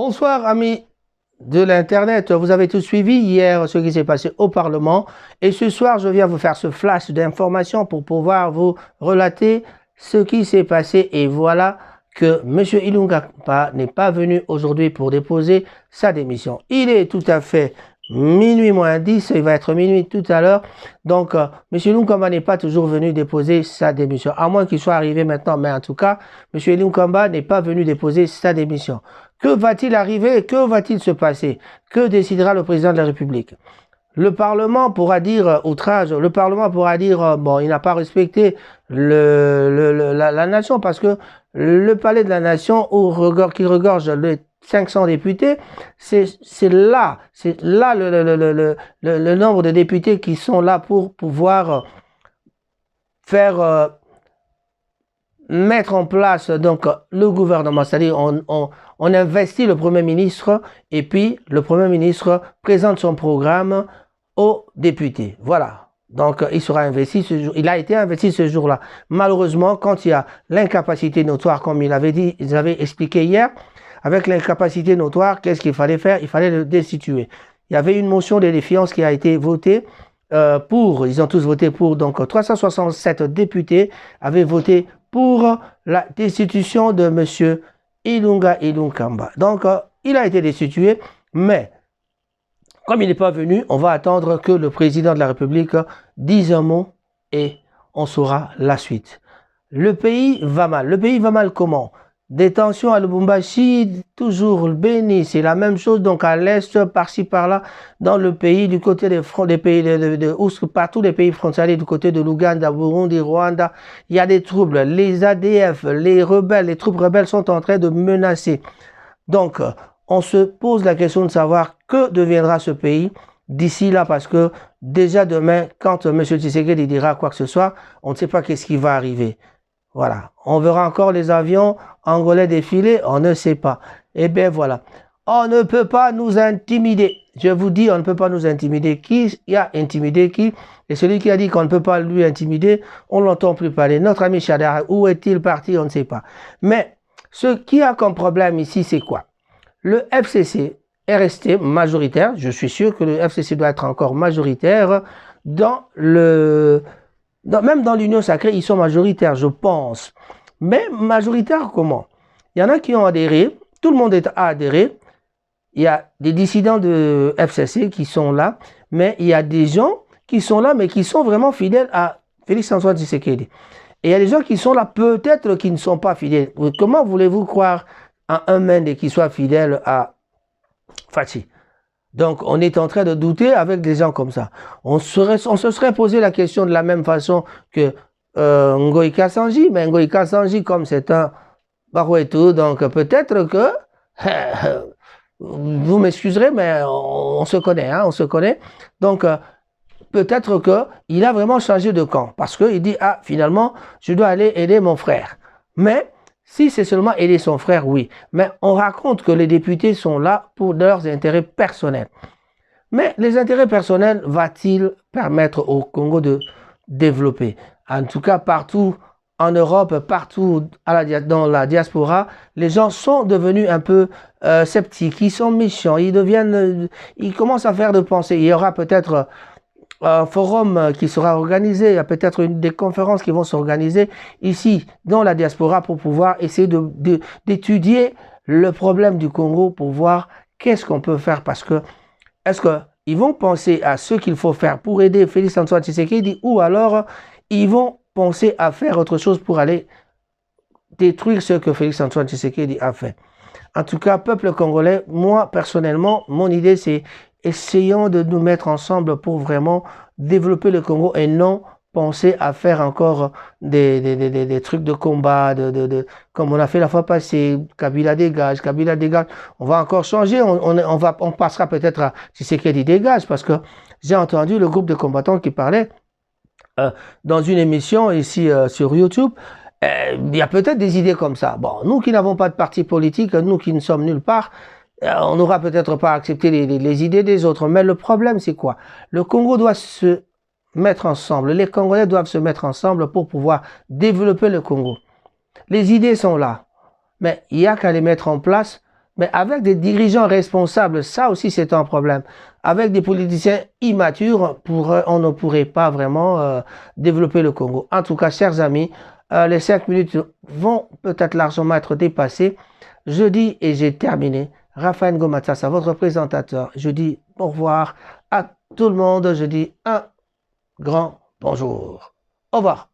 Bonsoir amis de l'Internet, vous avez tous suivi hier ce qui s'est passé au Parlement et ce soir je viens vous faire ce flash d'informations pour pouvoir vous relater ce qui s'est passé et voilà que M. Ilunga Kamba n'est pas venu aujourd'hui pour déposer sa démission. Il est tout à fait minuit moins 10, il va être minuit tout à l'heure. Donc, M. Ilunga Kamba n'est pas toujours venu déposer sa démission, à moins qu'il soit arrivé maintenant. Mais en tout cas, M. Ilunga Kamba n'est pas venu déposer sa démission. Que va-t-il arriver? Que va-t-il se passer? Que décidera le président de la République? Le Parlement pourra dire outrage, le Parlement pourra dire bon, il n'a pas respecté la nation parce que le palais de la nation qui regorge les 500 députés, c'est là le nombre de députés qui sont là pour pouvoir faire mettre en place donc le gouvernement, c'est-à-dire on investit le Premier ministre et puis le Premier ministre présente son programme aux députés. Voilà. Donc il sera investi ce jour. Il a été investi ce jour-là. Malheureusement, quand il y a l'incapacité notoire, comme il avait dit, ils avaient expliqué hier, avec l'incapacité notoire, qu'est-ce qu'il fallait faire? Il fallait le destituer. Il y avait une motion de défiance qui a été votée ils ont tous voté pour, donc 367 députés avaient voté pour la destitution de M. Ilunga Kamba. Donc, il a été destitué, mais comme il n'est pas venu, on va attendre que le président de la République dise un mot et on saura la suite. Le pays va mal. Le pays va mal comment? Des tensions à Lubumbashi, toujours le Béni, c'est la même chose, donc à l'est, par-ci, par-là, dans le pays, du côté des pays partout les pays frontaliers, du côté de l'Ouganda, Burundi, Rwanda, il y a des troubles. Les ADF, les rebelles, les troupes rebelles sont en train de menacer. Donc, on se pose la question de savoir que deviendra ce pays d'ici là, parce que déjà demain, quand M. Tshisekedi dira quoi que ce soit, on ne sait pas qu'est-ce qui va arriver. Voilà, on verra encore les avions angolais défiler, on ne sait pas. Eh bien voilà, on ne peut pas nous intimider. Je vous dis, on ne peut pas nous intimider. Qui a intimidé qui? Et celui qui a dit qu'on ne peut pas lui intimider, on ne l'entend plus parler. Notre ami Chadar, où est-il parti? On ne sait pas. Mais ce qui a comme problème ici, c'est quoi? Le FCC est resté majoritaire. Je suis sûr que le FCC doit être encore majoritaire dans même dans l'Union sacrée, ils sont majoritaires, je pense. Mais majoritaires comment? Il y en a qui ont adhéré, tout le monde a adhéré. Il y a des dissidents de FCC qui sont là, mais il y a des gens qui sont là, mais qui sont vraiment fidèles à Félix-Antoine Tshisekedi. Et il y a des gens qui sont là, peut-être qui ne sont pas fidèles. Comment voulez-vous croire à un Mende qui soit fidèle à Fachi? Donc, on est en train de douter avec des gens comme ça. On se serait posé la question de la même façon que Ngoï Kassanji, mais Ngoï Kassanji, comme c'est un Barouetou, donc peut-être que, vous m'excuserez, mais on se connaît, hein, on se connaît. Donc, peut-être qu'il a vraiment changé de camp, parce qu'il dit, ah, finalement, je dois aller aider mon frère. Mais, si c'est seulement aider son frère, oui. Mais on raconte que les députés sont là pour leurs intérêts personnels. Mais les intérêts personnels va-t-il permettre au Congo de développer? En tout cas, partout en Europe, partout dans la diaspora, les gens sont devenus un peu sceptiques, ils sont méchants, ils commencent à faire de pensées. Il y aura peut-être un forum qui sera organisé, il y a peut-être des conférences qui vont s'organiser ici dans la diaspora pour pouvoir essayer d'étudier le problème du Congo pour voir qu'est-ce qu'on peut faire, parce que est-ce qu'ils vont penser à ce qu'il faut faire pour aider Félix-Antoine Tshisekedi ou alors ils vont penser à faire autre chose pour aller détruire ce que Félix-Antoine Tshisekedi a fait. En tout cas, peuple congolais, moi personnellement, mon idée c'est essayons de nous mettre ensemble pour vraiment développer le Congo et non penser à faire encore des trucs de combat, comme on a fait la fois passée, Kabila dégage, Kabila dégage. On va encore changer, on passera peut-être à Tshisekedi dégage, parce que j'ai entendu le groupe de combattants qui parlait dans une émission ici sur YouTube. Il y a peut-être des idées comme ça. Bon, nous qui n'avons pas de parti politique, nous qui ne sommes nulle part, on n'aura peut-être pas accepté les idées des autres, mais le problème c'est quoi? Le Congo doit se mettre ensemble, les Congolais doivent se mettre ensemble pour pouvoir développer le Congo. Les idées sont là, mais il n'y a qu'à les mettre en place Mais avec des dirigeants responsables, ça aussi c'est un problème. Avec des politiciens immatures, on ne pourrait pas vraiment développer le Congo. En tout cas, chers amis, les 5 minutes vont peut-être largement être dépassées. Je dis, et j'ai terminé, Raphaël Ngomatsasa, votre présentateur, je dis au revoir à tout le monde, je dis un grand bonjour. Au revoir.